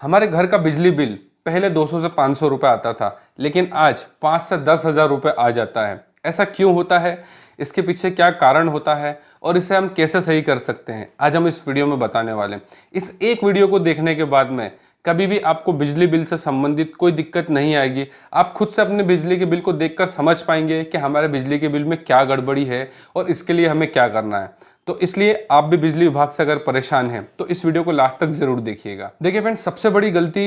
हमारे घर का बिजली बिल पहले 200 से 500 रुपये आता था, लेकिन आज 5 से 10,000 रुपये आ जाता है। ऐसा क्यों होता है, इसके पीछे क्या कारण होता है और इसे हम कैसे सही कर सकते हैं, आज हम इस वीडियो में बताने वाले हैं। इस एक वीडियो को देखने के बाद में कभी भी आपको बिजली बिल से संबंधित कोई दिक्कत नहीं आएगी। आप खुद से अपने बिजली के बिल को देखकर समझ पाएंगे कि हमारे बिजली के बिल में क्या गड़बड़ी है और इसके लिए हमें क्या करना है। तो इसलिए आप भी बिजली विभाग से अगर परेशान हैं तो इस वीडियो को लास्ट तक जरूर देखिएगा। देखिए फ्रेंड्स, सबसे बड़ी गलती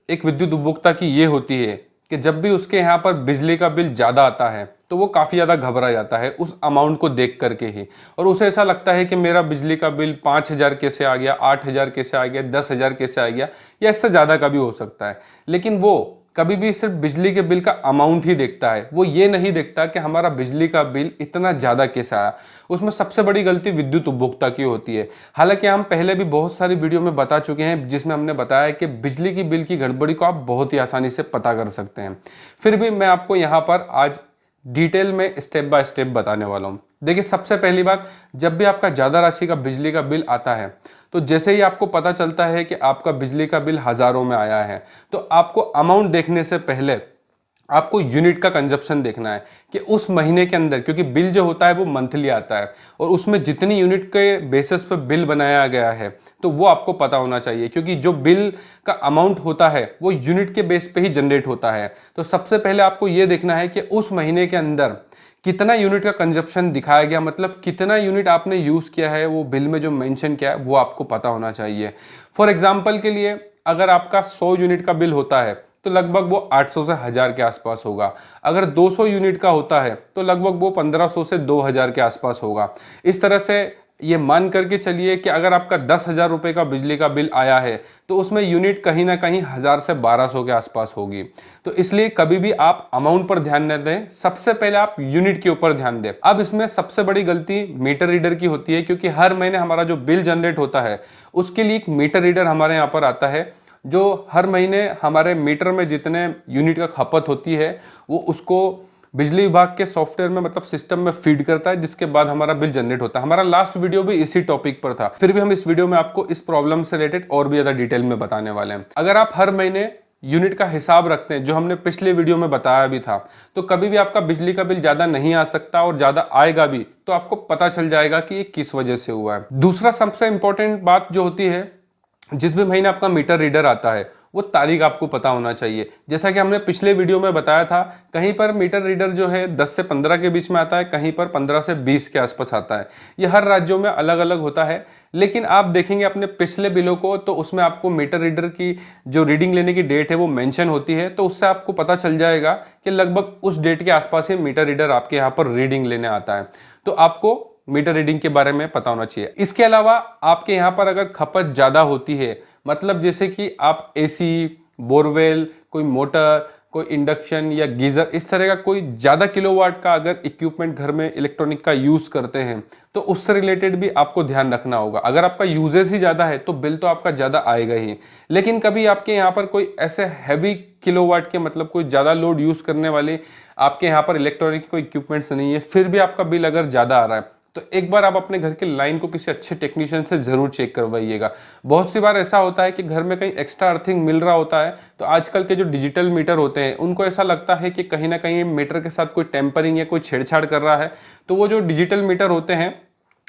एक विद्युत उपभोक्ता की ये होती है कि जब भी उसके यहाँ पर बिजली का बिल ज़्यादा आता है तो वो काफ़ी ज़्यादा घबरा जाता है उस अमाउंट को देख करके ही, और उसे ऐसा लगता है कि मेरा बिजली का बिल 5,000 कैसे आ गया, 8,000 कैसे आ गया, 10,000 कैसे आ गया, या इससे ज़्यादा का भी हो सकता है। लेकिन वो कभी भी सिर्फ बिजली के बिल का अमाउंट ही देखता है, वो ये नहीं देखता कि हमारा बिजली का बिल इतना ज़्यादा कैसे आया। उसमें सबसे बड़ी गलती विद्युत उपभोक्ता की होती है। हालांकि हम पहले भी बहुत सारी वीडियो में बता चुके हैं जिसमें हमने बताया कि बिजली की बिल की गड़बड़ी को आप बहुत ही आसानी से पता कर सकते हैं। फिर भी मैं आपको यहाँ पर आज डिटेल में स्टेप बाय स्टेप बताने वाला हूँ। देखिए, सबसे पहली बात, जब भी आपका ज़्यादा राशि का बिजली का बिल आता है तो जैसे ही आपको पता चलता है कि आपका बिजली का बिल हज़ारों में आया है तो आपको अमाउंट देखने से पहले आपको यूनिट का कंजप्शन देखना है कि उस महीने के अंदर, क्योंकि बिल जो होता है वो मंथली आता है और उसमें जितनी यूनिट के बेसिस पर बिल बनाया गया है तो वो आपको पता होना चाहिए, क्योंकि जो बिल का अमाउंट होता है वो यूनिट के बेस पे ही जनरेट होता है। तो सबसे पहले आपको ये देखना है कि उस महीने के अंदर कितना यूनिट का कंजप्शन दिखाया गया, मतलब कितना यूनिट आपने यूज़ किया है, वो बिल में जो मेंशन किया है वो आपको पता होना चाहिए। फॉर एग्जांपल के लिए, अगर आपका 100 यूनिट का बिल होता है तो लगभग वो 800 से 1000 के आसपास होगा। अगर 200 यूनिट का होता है तो लगभग वो 1500 से 2000 के आसपास होगा। इस तरह से ये मान करके चलिए कि अगर आपका 10,000 रुपये का बिजली का बिल आया है तो उसमें यूनिट कहीं ना कहीं 1000 से 1200 के आसपास होगी। तो इसलिए कभी भी आप अमाउंट पर ध्यान न दें, सबसे पहले आप यूनिट के ऊपर ध्यान दें। अब इसमें सबसे बड़ी गलती मीटर रीडर की होती है, क्योंकि हर महीने हमारा जो बिल जनरेट होता है उसके लिए एक मीटर रीडर हमारे यहाँ पर आता है, जो हर महीने हमारे मीटर में जितने यूनिट का खपत होती है वो उसको बिजली विभाग के सॉफ्टवेयर में, मतलब सिस्टम में फीड करता है, जिसके बाद हमारा बिल जनरेट होता है। हमारा लास्ट वीडियो भी इसी टॉपिक पर था। फिर भी हम इस वीडियो में आपको इस प्रॉब्लम से रिलेटेड और भी ज्यादा डिटेल में बताने वाले हैं। अगर आप हर महीने यूनिट का हिसाब रखते हैं, जो हमने पिछले वीडियो में बताया भी था, तो कभी भी आपका बिजली का बिल ज्यादा नहीं आ सकता और ज्यादा आएगा भी तो आपको पता चल जाएगा कि ये किस वजह से हुआ है। दूसरा सबसे इंपॉर्टेंट बात जो होती है, जिस भी महीने आपका मीटर रीडर आता है वो तारीख आपको पता होना चाहिए। जैसा कि हमने पिछले वीडियो में बताया था, कहीं पर मीटर रीडर जो है 10 से 15 के बीच में आता है, कहीं पर 15 से 20 के आसपास आता है। ये हर राज्यों में अलग अलग होता है, लेकिन आप देखेंगे अपने पिछले बिलों को तो उसमें आपको मीटर रीडर की जो रीडिंग लेने की डेट है वो मेंशन होती है, तो उससे आपको पता चल जाएगा कि लगभग उस डेट के आसपास ही मीटर रीडर आपके यहाँ पर रीडिंग लेने आता है। तो आपको मीटर रीडिंग के बारे में पता होना चाहिए। इसके अलावा आपके यहाँ पर अगर खपत ज़्यादा होती है, मतलब जैसे कि आप एसी, बोरवेल, कोई मोटर, कोई इंडक्शन या गीज़र, इस तरह का कोई ज़्यादा किलोवाट का अगर इक्विपमेंट घर में इलेक्ट्रॉनिक का यूज़ करते हैं तो उससे रिलेटेड भी आपको ध्यान रखना होगा। अगर आपका यूजेस ही ज़्यादा है तो बिल तो आपका ज़्यादा आएगा ही, लेकिन कभी आपके यहाँ पर कोई ऐसे हैवी किलोवाट के, मतलब कोई ज़्यादा लोड यूज़ करने वाले आपके यहाँ पर इलेक्ट्रॉनिक कोई इक्विपमेंट्स नहीं है, फिर भी आपका बिल अगर ज़्यादा आ रहा है तो एक बार आप अपने घर के लाइन को किसी अच्छे टेक्नीशियन से जरूर चेक करवाइएगा। बहुत सी बार ऐसा होता है कि घर में कहीं एक्स्ट्रा अर्थिंग मिल रहा होता है, तो आजकल के जो डिजिटल मीटर होते हैं उनको ऐसा लगता है कि कहीं ना कहीं मीटर के साथ कोई टेम्परिंग या कोई छेड़छाड़ कर रहा है, तो वो जो डिजिटल मीटर होते हैं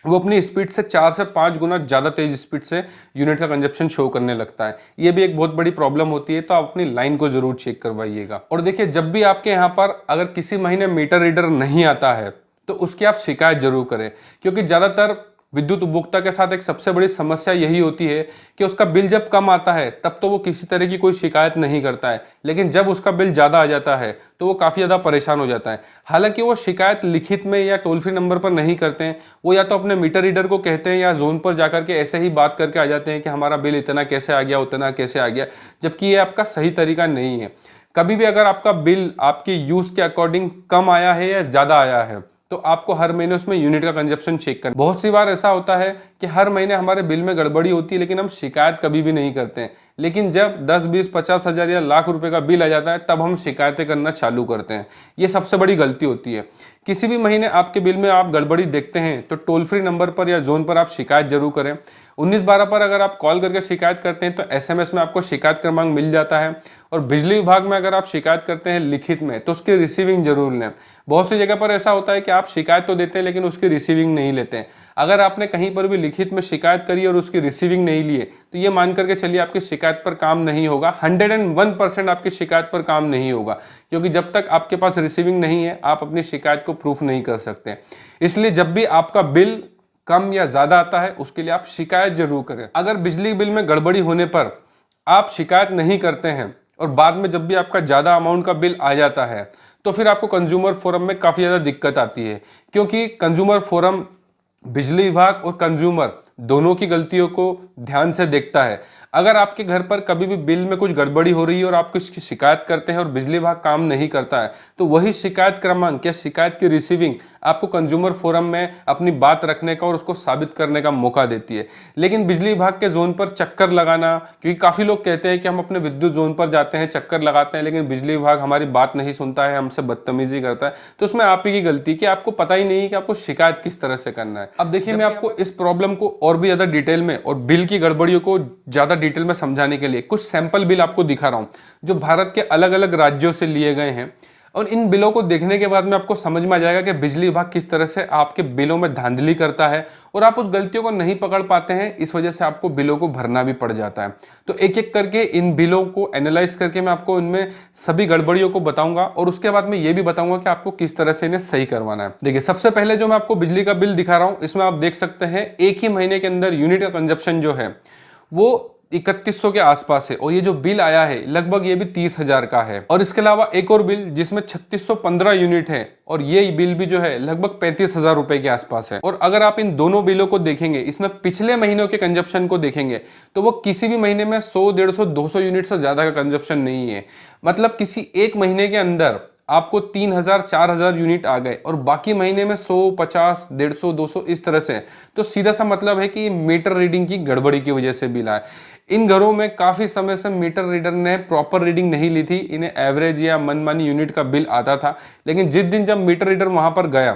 वो अपनी स्पीड से 4 से 5 गुना ज़्यादा तेज स्पीड से यूनिट का कंजप्शन शो करने लगता है। ये भी एक बहुत बड़ी प्रॉब्लम होती है, तो आप अपनी लाइन को जरूर चेक करवाइएगा। और देखिए, जब भी आपके यहाँ पर अगर किसी महीने मीटर रीडर नहीं आता है तो उसकी आप शिकायत जरूर करें, क्योंकि ज़्यादातर विद्युत उपभोक्ता के साथ एक सबसे बड़ी समस्या यही होती है कि उसका बिल जब कम आता है तब तो वो किसी तरह की कोई शिकायत नहीं करता है, लेकिन जब उसका बिल ज़्यादा आ जाता है तो वो काफ़ी ज़्यादा परेशान हो जाता है। हालांकि वो शिकायत लिखित में या टोल फ्री नंबर पर नहीं करते हैं, वो या तो अपने मीटर रीडर को कहते हैं या जोन पर जाकर के ऐसे ही बात करके आ जाते हैं कि हमारा बिल इतना कैसे आ गया, उतना कैसे आ गया, जबकि ये आपका सही तरीका नहीं है। कभी भी अगर आपका बिल आपके यूज़ के अकॉर्डिंग कम आया है या ज़्यादा आया है तो आपको हर महीने उसमें यूनिट का कंजप्शन चेक करना। बहुत सी बार ऐसा होता है कि हर महीने हमारे बिल में गड़बड़ी होती है लेकिन हम शिकायत कभी भी नहीं करते हैं, लेकिन जब 10, 20, 50 हज़ार या लाख रुपए का बिल आ जाता है तब हम शिकायतें करना चालू करते हैं। ये सबसे बड़ी गलती होती है। किसी भी महीने आपके बिल में आप गड़बड़ी देखते हैं तो टोल फ्री नंबर पर या जोन पर आप शिकायत जरूर करें। 1912 पर अगर आप कॉल करके शिकायत करते हैं तो एसएमएस में आपको शिकायत क्रमांक मिल जाता है। और बिजली विभाग में अगर आप शिकायत करते हैं लिखित में तो उसकी रिसीविंग जरूर लें। बहुत सी जगह पर ऐसा होता है कि आप शिकायत तो देते हैं लेकिन उसकी रिसीविंग नहीं लेते हैं। अगर आपने कहीं पर भी लिखित में शिकायत करी और उसकी रिसीविंग नहीं लिए तो ये मान करके चलिए आपकी शिकायत पर काम नहीं होगा। 101% आपकी शिकायत पर काम नहीं होगा, क्योंकि जब तक आपके पास रिसीविंग नहीं है आप अपनी शिकायत को प्रूफ नहीं कर सकते। इसलिए जब भी आपका बिल कम या ज्यादा आता है उसके लिए आप शिकायत जरूर करें। अगर बिजली बिल में गड़बड़ी होने पर आप शिकायत नहीं करते हैं और बाद में जब भी आपका ज्यादा अमाउंट का बिल आ जाता है तो फिर आपको कंज्यूमर फोरम में काफी ज्यादा दिक्कत आती है, क्योंकि कंज्यूमर फोरम बिजली विभाग और कंज्यूमर दोनों की गलतियों को ध्यान से देखता है। अगर आपके घर पर कभी भी बिल में कुछ गड़बड़ी हो रही है और आप इसकी शिकायत करते हैं और बिजली विभाग काम नहीं करता है तो वही शिकायत क्रमांक या शिकायत की रिसीविंग आपको कंज्यूमर फोरम में अपनी बात रखने का और उसको साबित करने का मौका देती है। लेकिन बिजली विभाग के जोन पर चक्कर लगाना, क्योंकि काफी लोग कहते हैं कि हम अपने विद्युत जोन पर जाते हैं, चक्कर लगाते हैं, लेकिन बिजली विभाग हमारी बात नहीं सुनता है, हमसे बदतमीजी करता है, तो उसमें आप ही की गलती कि आपको पता ही नहीं है कि आपको शिकायत किस तरह से करना है। अब देखिए, मैं आपको इस प्रॉब्लम को और भी ज्यादा डिटेल में और बिल की गड़बड़ियों को ज्यादा डिटेल में समझाने के लिए कुछ सैंपल बिल आपको दिखा रहा हूं जो भारत के अलग अलग राज्यों से लिए गए हैं। और इन बिलों को देखने के बाद में आपको समझ में आ जाएगा कि बिजली विभाग किस तरह से आपके बिलों में धांधली करता है और आप उस गलतियों को नहीं पकड़ पाते हैं, इस वजह से आपको बिलों को भरना भी पड़ जाता है। तो एक एक करके इन बिलों को एनालाइज करके मैं आपको इनमें सभी गड़बड़ियों को बताऊंगा और उसके बाद में ये भी बताऊंगा कि आपको किस तरह से इन्हें सही करवाना है। देखिए, सबसे पहले जो मैं आपको बिजली का बिल दिखा रहा हूं इसमें आप देख सकते हैं एक ही महीने के अंदर यूनिट का कंजप्शन जो है वो 3100 के आसपास है और ये जो बिल आया है लगभग ये भी 30,000 का है। और इसके अलावा एक और बिल जिसमें 3615 यूनिट है और ये बिल भी जो है लगभग 35,000 रुपए के आसपास है। और अगर आप इन दोनों बिलों को देखेंगे, इसमें पिछले महीनों के कंजप्शन को देखेंगे तो वो किसी भी महीने में 100, 150, 200 यूनिट से ज्यादा का कंजप्शन नहीं है। मतलब किसी एक महीने के अंदर आपको 3,000, 4,000 यूनिट आ गए और बाकी महीने में 100, 50, 150, 200 इस तरह से। तो सीधा सा मतलब है कि मीटर रीडिंग की गड़बड़ी की वजह से बिल आया। इन घरों में काफी समय से मीटर रीडर ने प्रॉपर रीडिंग नहीं ली थी, इन्हें एवरेज या मनमानी यूनिट का बिल आता था। लेकिन जिस दिन जब मीटर रीडर वहां पर गया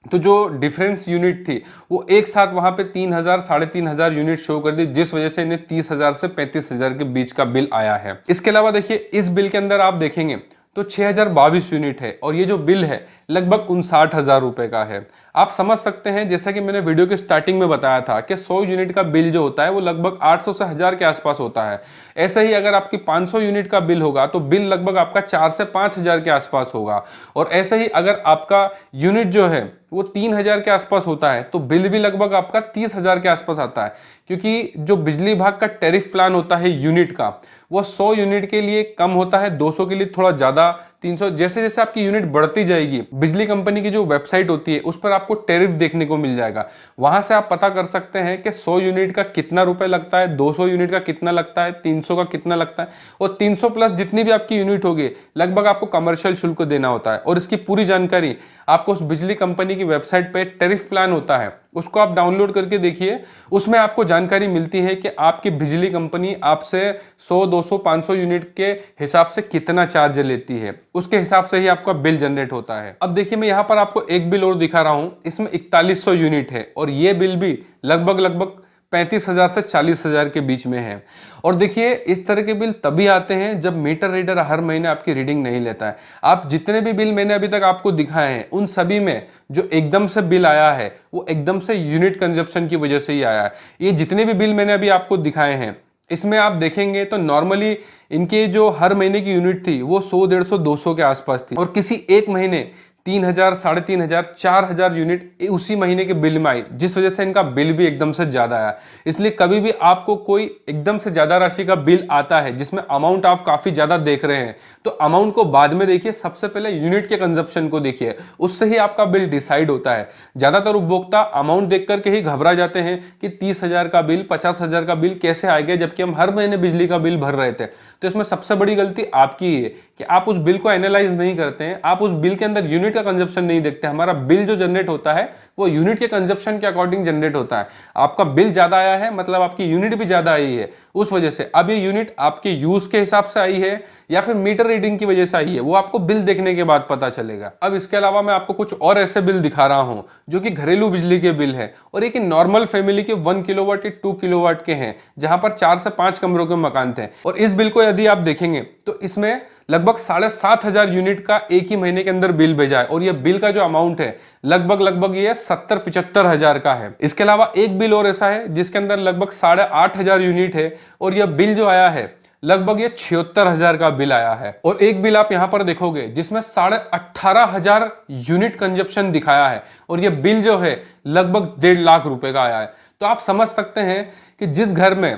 तो जो डिफरेंस यूनिट थी वो एक साथ वहां पे 3,000, 3,500 यूनिट शो कर दी, जिस वजह से इन्हें 30,000 से 35,000 के बीच का बिल आया है। इसके अलावा देखिए, इस बिल के अंदर आप देखेंगे तो 6,022 यूनिट है और ये जो बिल है लगभग 59,000 रुपए का है। आप समझ सकते हैं, जैसा कि मैंने वीडियो के स्टार्टिंग में बताया था कि 100 यूनिट का बिल जो होता है वो लगभग 800 से 1000 के आसपास होता है। ऐसे ही अगर आपकी 500 यूनिट का बिल होगा तो बिल लगभग आपका 4 से 5,000 के आसपास होगा। और ऐसे ही अगर आपका यूनिट जो है वो 3,000 के आसपास होता है तो बिल भी लगभग आपका 30,000 के आसपास आता है, क्योंकि जो बिजली विभाग का टैरिफ प्लान होता है यूनिट का वो 100 यूनिट के लिए कम होता है, 200 के लिए थोड़ा ज्यादा, 300। जैसे जैसे आपकी यूनिट बढ़ती जाएगी, बिजली कंपनी की जो वेबसाइट होती है उस पर आपको टैरिफ देखने को मिल जाएगा। वहां से आप पता कर सकते हैं कि 100 यूनिट का कितना रुपए लगता है, 200 यूनिट का कितना लगता है, 300 का कितना लगता है। और 300 प्लस जितनी भी आपकी यूनिट होगी लगभग आपको कमर्शियल शुल्क देना होता है। और इसकी पूरी जानकारी आपको उस बिजली कंपनी की वेबसाइट पे टैरिफ प्लान होता है, उसको आप डाउनलोड करके देखिए। उसमें आपको जानकारी मिलती है कि आपकी बिजली कंपनी आपसे 100, 200, 500 यूनिट के हिसाब से कितना चार्ज लेती है, उसके हिसाब से ही आपका बिल जनरेट होता है। अब देखिए, मैं यहाँ पर आपको एक बिल और दिखा रहा हूं, इसमें 4100 यूनिट है और ये बिल भी लगभग 35,000 से 40,000 के बीच में है। और देखिए, इस तरह के बिल तभी आते हैं जब मीटर रीडर हर महीने आपकी रीडिंग नहीं लेता है। आप जितने भी बिल मैंने अभी तक आपको दिखाए हैं उन सभी में जो एकदम से बिल आया है वो एकदम से यूनिट कंजप्शन की वजह से ही आया है। ये जितने भी बिल मैंने अभी आपको दिखाए हैं इसमें आप देखेंगे तो नॉर्मली इनके जो हर महीने की यूनिट थी वो 100, 150, 200 के आसपास थी और किसी एक महीने 3,000, 3,500, 4,000 यूनिट उसी महीने के बिल में आई, जिस वजह से इनका बिल भी एकदम से ज्यादा आया। इसलिए कभी भी आपको कोई एकदम से ज्यादा राशि का बिल आता है जिसमें अमाउंट आप काफी ज्यादा देख रहे हैं तो अमाउंट को बाद में देखिए, सबसे पहले यूनिट के कंजप्शन को देखिए, उससे ही आपका बिल डिसाइड होता है। ज्यादातर उपभोक्ता अमाउंट देख करके ही घबरा जाते हैं कि 30,000 का बिल, 50,000 का बिल कैसे आ गया जबकि हम हर महीने बिजली का बिल भर रहे थे। तो इसमें सबसे बड़ी गलती आपकी है कि आप उस बिल को एनालाइज नहीं करते हैं, आप उस बिल के अंदर यूनिट यूनिट का कंजप्शन नहीं देखते, हमारा बिल जो जनरेट होता है वो यूनिट के कंजप्शन के अकॉर्डिंग जनरेट होता है। आपका बिल ज्यादा आया है मतलब आपकी यूनिट भी ज्यादा आई है, उस वजह से अब ये यूनिट आपके यूज के हिसाब से आई है या फिर मीटर रीडिंग की वजह से आई है, वो आपको बिल देखने के बाद पता चलेगा। अब इसके अलावा मैं आपको कुछ और ऐसे बिल दिखा रहा हूं जो कि घरेलू बिजली के बिल है, और एक नॉर्मल फैमिली के 1 किलोवाट या 2 किलोवाट के हैं, जहां पर 4 से 5 कमरों के मकान थे। और इस बिल को यदि आप देखेंगे तो इसमें लगभग 7,500 यूनिट का एक ही महीने के अंदर बिल भेजा है, और ये बिल का जो अमाउंट है लगभग ये 70-75 हजार का है। इसके अलावा एक बिल और ऐसा है जिसके अंदर लगभग 8,500 यूनिट है, और यह बिल जो आया है लगभग ये 76,000 का बिल आया है। और एक बिल आप यहां पर देखोगे जिसमें 18,500 यूनिट कंजप्शन दिखाया है, और ये बिल जो है लगभग 1.5 लाख रुपए का आया है। तो आप समझ सकते हैं कि जिस घर में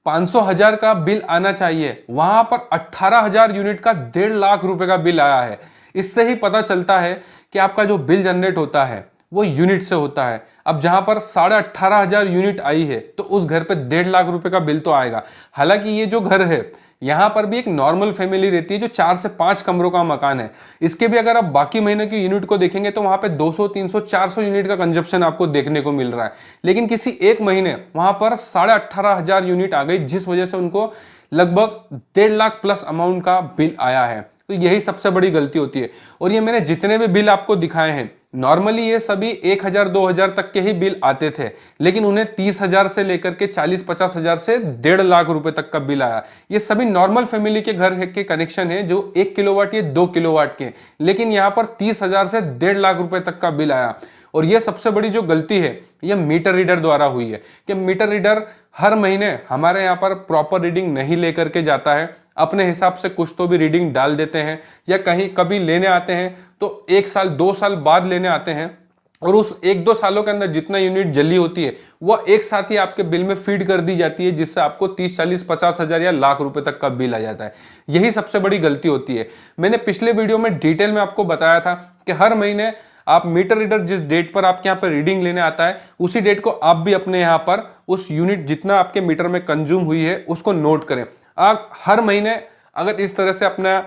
500,000 का बिल आना चाहिए वहां पर 18,000 यूनिट का 1.5 लाख रुपए का बिल आया है। इससे ही पता चलता है कि आपका जो बिल जनरेट होता है वो यूनिट से होता है। अब जहां पर 18,500 यूनिट आई है तो उस घर पे 1.5 लाख रुपए का बिल तो आएगा। हालांकि ये जो घर है यहां पर भी एक नॉर्मल फैमिली रहती है जो 4 से 5 कमरों का मकान है, इसके भी अगर आप बाकी महीने की यूनिट को देखेंगे तो वहां पे 200, 300, 400 यूनिट का कंजप्शन आपको देखने को मिल रहा है। लेकिन किसी एक महीने वहां पर 18,500 यूनिट आ गई, जिस वजह से उनको लगभग 1.5 लाख प्लस अमाउंट का बिल आया है। तो यही सबसे बड़ी गलती होती है। और ये मैंने जितने भी बिल आपको दिखाए हैं नॉर्मली ये सभी 1,000, 2,000 तक के ही बिल आते थे, लेकिन उन्हें 30,000 से लेकर के 40-50 हजार से 1.5 लाख रुपए तक का बिल आया। ये सभी नॉर्मल फैमिली के घर के कनेक्शन है जो 1 किलोवाट या 2 किलोवाट के, लेकिन यहाँ पर 30,000 से 1.5 लाख रुपए तक का बिल आया। और ये सबसे बड़ी जो गलती है ये मीटर रीडर द्वारा हुई है कि मीटर रीडर हर महीने हमारे यहाँ पर प्रॉपर रीडिंग नहीं लेकर के जाता है, अपने हिसाब से कुछ तो भी रीडिंग डाल देते हैं, या कहीं कभी लेने आते हैं तो 1 साल 2 साल बाद लेने आते हैं, और उस 1-2 सालों के अंदर जितना यूनिट जली होती है वह एक साथ ही आपके बिल में फीड कर दी जाती है, जिससे आपको 30, 40, 50 हजार या लाख रुपए तक का बिल आ जाता है। यही सबसे बड़ी गलती होती है। मैंने पिछले वीडियो में डिटेल में आपको बताया था कि हर महीने आप मीटर रीडर जिस डेट पर आपके यहाँ पर रीडिंग लेने आता है उसी डेट को आप भी अपने यहाँ पर उस यूनिट जितना आपके मीटर में कंज्यूम हुई है उसको नोट करें। आप हर महीने अगर इस तरह से अपना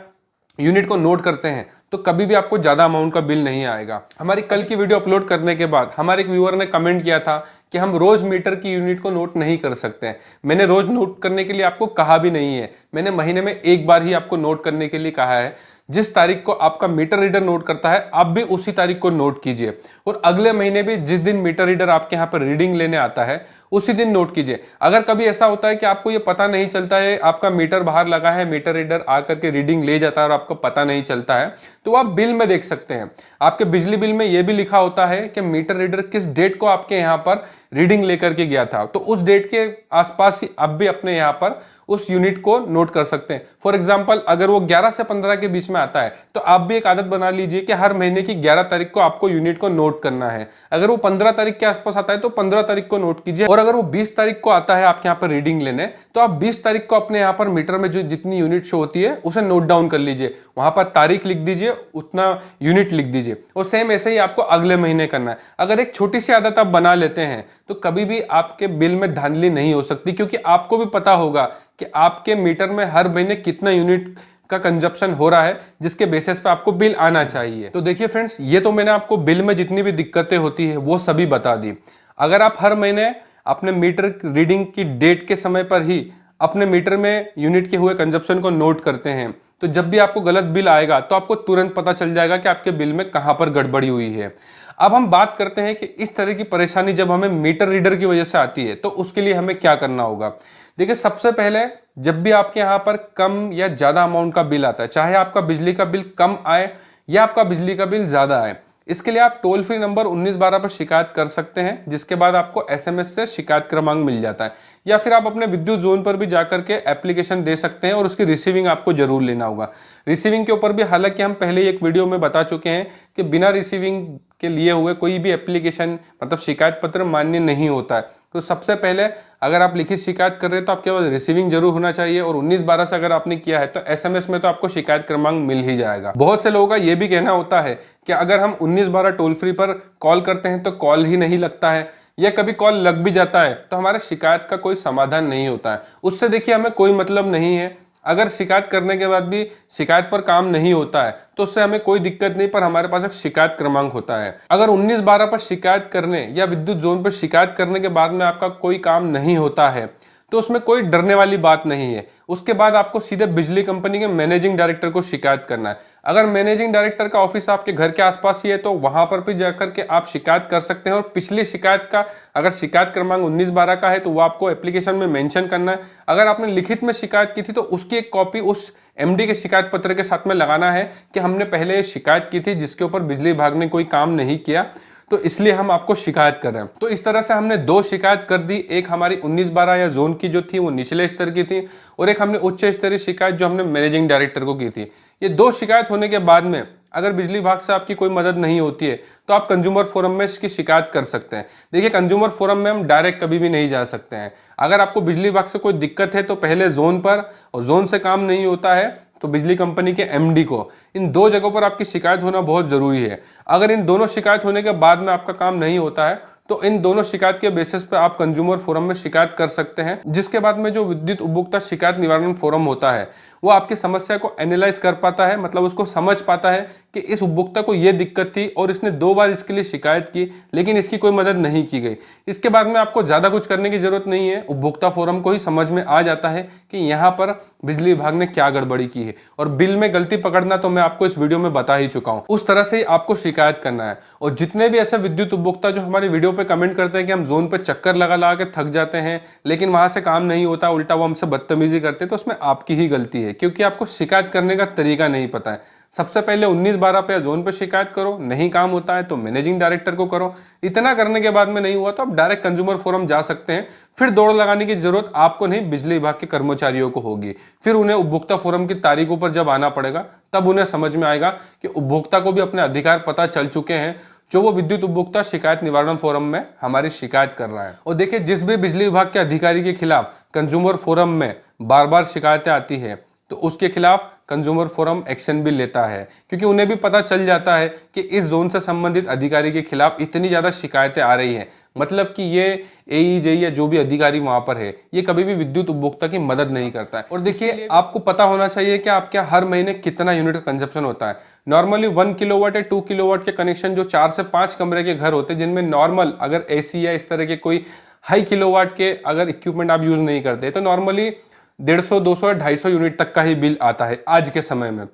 यूनिट को नोट करते हैं तो कभी भी आपको ज्यादा अमाउंट का बिल नहीं आएगा। हमारी कल की वीडियो अपलोड करने के बाद हमारे एक व्यूअर ने कमेंट किया था कि हम रोज मीटर की यूनिट को नोट नहीं कर सकते। मैंने रोज नोट करने के लिए आपको कहा भी नहीं है, मैंने महीने में एक बार ही आपको नोट करने के लिए कहा है। जिस तारीख को आपका मीटर रीडर नोट करता है आप भी उसी तारीख को नोट कीजिए, और अगले महीने भी जिस दिन मीटर रीडर आपके यहाँ पर रीडिंग लेने आता है उसी दिन नोट कीजिए। अगर कभी ऐसा होता है कि आपको ये पता नहीं चलता है, आपका मीटर बाहर लगा है, मीटर रीडर आकर के रीडिंग ले जाता है और आपको पता नहीं चलता है, तो आप बिल में देख सकते हैं। आपके बिजली बिल में यह भी लिखा होता है कि मीटर रीडर किस डेट को आपके यहाँ पर रीडिंग लेकर के गया था, तो उस डेट के आसपास ही आप भी अपने यहाँ पर उस यूनिट को नोट कर सकते हैं। फॉर एग्जांपल अगर वो 11 से 15 के बीच में आता है तो आप भी एक आदत बना लीजिए कि हर महीने की 11 तारीख को आपको यूनिट को नोट करना है। अगर वो 15 तारीख के आसपास आता है तो 15 तारीख को नोट कीजिए, और अगर वो 20 तारीख को आता है आपके यहाँ पर रीडिंग लेने तो आप 20 तारीख को अपने यहाँ पर मीटर में जो जितनी यूनिट शो होती है उसे नोट डाउन कर लीजिए, वहां पर तारीख लिख दीजिए, उतना यूनिट लिख दीजिए, और सेम ऐसे ही आपको अगले महीने करना है। अगर एक छोटी सी आदत आप बना लेते हैं तो कभी भी आपके बिल में धांधली नहीं हो सकती, क्योंकि आपको भी पता होगा कि आपके मीटर में हर महीने कितना यूनिट का कंजप्शन हो रहा है जिसके बेसिस पे आपको बिल आना चाहिए। तो देखिए फ्रेंड्स, ये तो मैंने आपको बिल में जितनी भी दिक्कतें होती है वो सभी बता दी। अगर आप हर महीने अपने मीटर रीडिंग की डेट के समय पर ही अपने मीटर में यूनिट के हुए कंजप्शन को नोट करते हैं तो जब भी आपको गलत बिल आएगा तो आपको तुरंत पता चल जाएगा कि आपके बिल में कहां पर गड़बड़ी हुई है। अब हम बात करते हैं कि इस तरह की परेशानी जब हमें मीटर रीडर की वजह से आती है तो उसके लिए हमें क्या करना होगा। देखिए, सबसे पहले जब भी आपके यहाँ पर कम या ज्यादा अमाउंट का बिल आता है, चाहे आपका बिजली का बिल कम आए या आपका बिजली का बिल ज्यादा आए, इसके लिए आप टोल फ्री नंबर 1912 पर शिकायत कर सकते हैं, जिसके बाद आपको एसएमएस से शिकायत क्रमांक मिल जाता है, या फिर आप अपने विद्युत जोन पर भी जाकर के एप्लीकेशन दे सकते हैं और उसकी रिसीविंग आपको जरूर लेना होगा। रिसीविंग के ऊपर भी हालांकि हम पहले एक वीडियो में बता चुके हैं कि बिना रिसीविंग के लिए हुए कोई भी एप्लीकेशन मतलब शिकायत पत्र मान्य नहीं होता है। तो सबसे पहले अगर आप लिखित शिकायत कर रहे हैं तो आपके पास रिसीविंग जरूर होना चाहिए, और 1912 से अगर आपने किया है तो एसएमएस में तो आपको शिकायत क्रमांक मिल ही जाएगा। बहुत से लोगों का यह भी कहना होता है कि अगर हम 1912 टोल फ्री पर कॉल करते हैं तो कॉल ही नहीं लगता है, या कभी कॉल लग भी जाता है तो हमारे शिकायत का कोई समाधान नहीं होता है। उससे देखिए हमें कोई मतलब नहीं है। अगर शिकायत करने के बाद भी शिकायत पर काम नहीं होता है तो उससे हमें कोई दिक्कत नहीं, पर हमारे पास एक शिकायत क्रमांक होता है। अगर 1912 पर शिकायत करने या विद्युत जोन पर शिकायत करने के बाद में आपका कोई काम नहीं होता है तो उसमें कोई डरने वाली बात नहीं है। उसके बाद आपको सीधे बिजली कंपनी के मैनेजिंग डायरेक्टर को शिकायत करना है। अगर मैनेजिंग डायरेक्टर का ऑफिस आपके घर के आसपास ही है तो वहां पर भी जाकर के आप शिकायत कर सकते हैं। और पिछली शिकायत का अगर शिकायत क्रमांक 1912 का है तो वो आपको एप्लीकेशन में मेंशन करना है। अगर आपने लिखित में शिकायत की थी तो उसकी एक कॉपी उस एमडी के शिकायत पत्र के साथ में लगाना है कि हमने पहले ये शिकायत की थी जिसके ऊपर बिजली विभाग ने कोई काम नहीं किया, तो इसलिए हम आपको शिकायत कर रहे हैं। तो इस तरह से हमने दो शिकायत कर दी, एक हमारी 1912 या जोन की जो थी वो निचले स्तर की थी, और एक हमने उच्च स्तरीय शिकायत जो हमने मैनेजिंग डायरेक्टर को की थी। ये दो शिकायत होने के बाद में अगर बिजली विभाग से आपकी कोई मदद नहीं होती है तो आप कंज्यूमर फोरम में इसकी शिकायत कर सकते हैं। देखिए, कंज्यूमर फोरम में हम डायरेक्ट कभी भी नहीं जा सकते हैं। अगर आपको बिजली विभाग से कोई दिक्कत है तो पहले जोन पर, और जोन से काम नहीं होता है तो बिजली कंपनी के एमडी को, इन दो जगहों पर आपकी शिकायत होना बहुत जरूरी है। अगर इन दोनों शिकायत होने के बाद में आपका काम नहीं होता है तो इन दोनों शिकायत के बेसिस पे आप कंज्यूमर फोरम में शिकायत कर सकते हैं, जिसके बाद में जो विद्युत उपभोक्ता शिकायत निवारण फोरम होता है वो आपकी समस्या को एनालाइज कर पाता है, मतलब उसको समझ पाता है कि इस उपभोक्ता को ये दिक्कत थी और इसने 2 बार इसके लिए शिकायत की लेकिन इसकी कोई मदद नहीं की गई। इसके बाद में आपको ज्यादा कुछ करने की जरूरत नहीं है, उपभोक्ता फोरम को ही समझ में आ जाता है कि यहाँ पर बिजली विभाग ने क्या गड़बड़ी की है। और बिल में गलती पकड़ना तो मैं आपको इस वीडियो में बता ही चुका हूँ, उस तरह से ही आपको शिकायत करना है। और जितने भी ऐसे विद्युत उपभोक्ता जो हमारे वीडियो पे कमेंट करते हैं कि हम जोन पे चक्कर लगा लगा के थक जाते हैं लेकिन वहां से काम नहीं होता, उल्टा वो हमसे बदतमीजी करते हैं, तो उसमें आपकी ही गलती है, क्योंकि आपको शिकायत करने का तरीका नहीं पता है। सबसे पहले 1912 पे या जोन पे शिकायत करो, नहीं काम होता है तो मैनेजिंग डायरेक्टर को करो। इतना करने के बाद में नहीं हुआ तो आप डायरेक्ट कंज्यूमर फोरम जा सकते हैं। फिर दौड़ लगाने की जरूरत आपको नहीं, बिजली विभाग के कर्मचारियों को होगी। फिर उन्हें उपभोक्ता फोरम की तारीखों पर जब आना पड़ेगा तब उन्हें समझ में आएगा कि उपभोक्ता को भी अपने अधिकार पता चल चुके हैं जो वो विद्युत उपभोक्ता शिकायत निवारण फोरम में हमारी शिकायत कर रहा है। और देखिए, जिस भी बिजली विभाग के अधिकारी के खिलाफ कंज्यूमर फोरम में बार बार शिकायतें आती है तो उसके खिलाफ कंज्यूमर फोरम एक्शन भी लेता है, क्योंकि उन्हें भी पता चल जाता है कि इस जोन से संबंधित अधिकारी के खिलाफ इतनी ज्यादा शिकायतें आ रही हैं, मतलब कि ये एई या जो भी अधिकारी वहां पर है ये कभी भी विद्युत उपभोक्ता की मदद नहीं करता है। और देखिए, आपको पता होना चाहिए कि आपके हर महीने कितना यूनिट का कंजप्शन होता है। नॉर्मली 1 किलोवाट या 2 किलोवाट के कनेक्शन जो 4 से 5 कमरे के घर होते हैं, जिनमें नॉर्मल अगर एसी या इस तरह के कोई हाई किलोवाट के अगर इक्विपमेंट आप यूज नहीं करते तो नॉर्मली 150, 200 या 250 यूनिट तक का ही बिल आता है आज के समय में।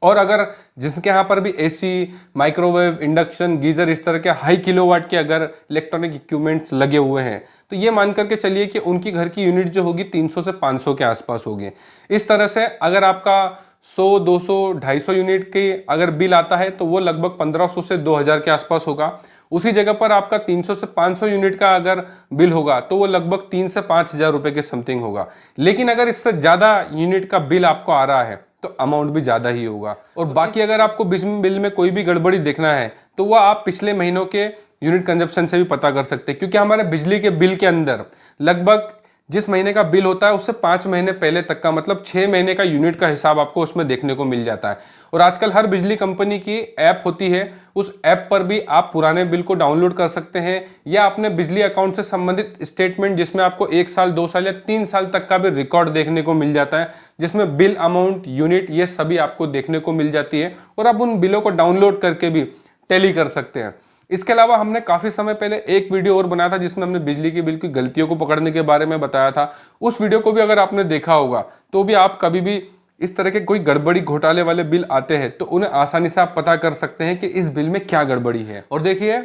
और अगर जिसके यहाँ पर भी एसी, माइक्रोवेव, इंडक्शन, गीजर, इस तरह के हाई किलोवाट के अगर इलेक्ट्रॉनिक इक्विपमेंट्स लगे हुए हैं तो ये मान करके चलिए कि उनकी घर की यूनिट जो होगी 300 से 500 के आसपास होगी। इस तरह से अगर आपका 100, 200, 250 यूनिट के अगर बिल आता है तो वो लगभग 1500 से 2000 के आसपास होगा। उसी जगह पर आपका 300 से 500 यूनिट का अगर बिल होगा तो वो लगभग 3 से 5000 रुपए के समथिंग होगा। लेकिन अगर इससे ज्यादा यूनिट का बिल आपको आ रहा है तो अमाउंट भी ज्यादा ही होगा। और बाकी अगर आपको बिल में कोई भी गड़बड़ी देखना है तो वह आप पिछले महीनों के यूनिट कंजप्शन से भी पता कर सकते हैं, क्योंकि हमारे बिजली के बिल के अंदर लगभग जिस महीने का बिल होता है उससे 5 महीने पहले तक का, मतलब 6 महीने का यूनिट का हिसाब आपको उसमें देखने को मिल जाता है। और आजकल हर बिजली कंपनी की ऐप होती है, उस ऐप पर भी आप पुराने बिल को डाउनलोड कर सकते हैं या अपने बिजली अकाउंट से संबंधित स्टेटमेंट जिसमें आपको 1 साल, 2 साल या 3 साल तक का भी रिकॉर्ड देखने को मिल जाता है, जिसमें बिल अमाउंट, यूनिट, ये सभी आपको देखने को मिल जाती है और आप उन बिलों को डाउनलोड करके भी टैली कर सकते हैं। इसके अलावा हमने काफी समय पहले एक वीडियो और बनाया था जिसमें हमने बिजली के बिल की गलतियों को पकड़ने के बारे में बताया था। उस वीडियो को भी अगर आपने देखा होगा तो भी आप कभी भी इस तरह के कोई गड़बड़ी, घोटाले वाले बिल आते हैं तो उन्हें आसानी से आप पता कर सकते हैं कि इस बिल में क्या गड़बड़ी है। और देखिए,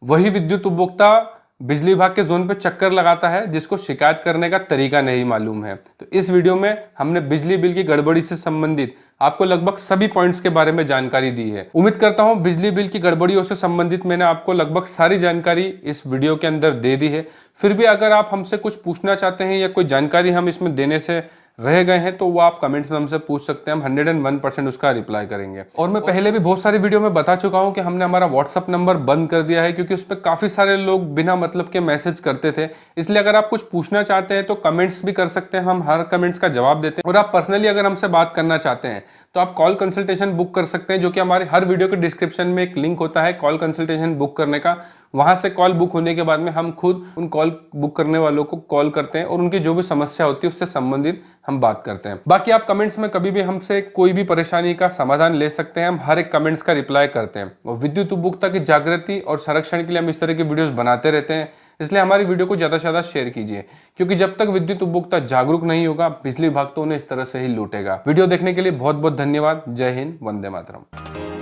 वही विद्युत उपभोक्ता बिजली विभाग के जोन पे चक्कर लगाता है जिसको शिकायत करने का तरीका नहीं मालूम है। तो इस वीडियो में हमने बिजली बिल की गड़बड़ी से संबंधित आपको लगभग सभी पॉइंट्स के बारे में जानकारी दी है। उम्मीद करता हूं बिजली बिल की गड़बड़ियों से संबंधित मैंने आपको लगभग सारी जानकारी इस वीडियो के अंदर दे दी है। फिर भी अगर आप हमसे कुछ पूछना चाहते हैं या कोई जानकारी हम इसमें देने से रह गए हैं तो वो आप कमेंट्स में हमसे पूछ सकते हैं, हम 101% उसका रिप्लाई करेंगे। और मैं पहले भी बहुत सारी वीडियो में बता चुका हूं कि हमने हमारा व्हाट्सअप नंबर बंद कर दिया है क्योंकि उस पर काफी सारे लोग बिना मतलब के मैसेज करते थे। इसलिए अगर आप कुछ पूछना चाहते हैं तो कमेंट्स भी कर सकते हैं, हम हर कमेंट्स का जवाब देते हैं। और आप पर्सनली अगर हमसे बात करना चाहते हैं तो आप कॉल कंसल्टेशन बुक कर सकते हैं, जो कि हमारे हर वीडियो के डिस्क्रिप्शन में एक लिंक होता है कॉल कंसल्टेशन बुक करने का। वहां से कॉल बुक होने के बाद में हम खुद उन कॉल बुक करने वालों को कॉल करते हैं और उनकी जो भी समस्या होती है उससे संबंधित हम बात करते हैं। बाकी आप कमेंट्स में कभी भी हमसे कोई भी परेशानी का समाधान ले सकते हैं, हम हर एक कमेंट्स का रिप्लाई करते हैं। और विद्युत उपभोक्ता की जागृति और संरक्षण के लिए हम इस तरह की वीडियोस बनाते रहते हैं, इसलिए हमारी वीडियो को ज्यादा से ज्यादा शेयर कीजिए, क्योंकि जब तक विद्युत उपभोक्ता जागरूक नहीं होगा, बिजली विभाग तो उन्हें इस तरह से ही लूटेगा। वीडियो देखने के लिए बहुत बहुत धन्यवाद। जय हिंद, वंदे मातरम।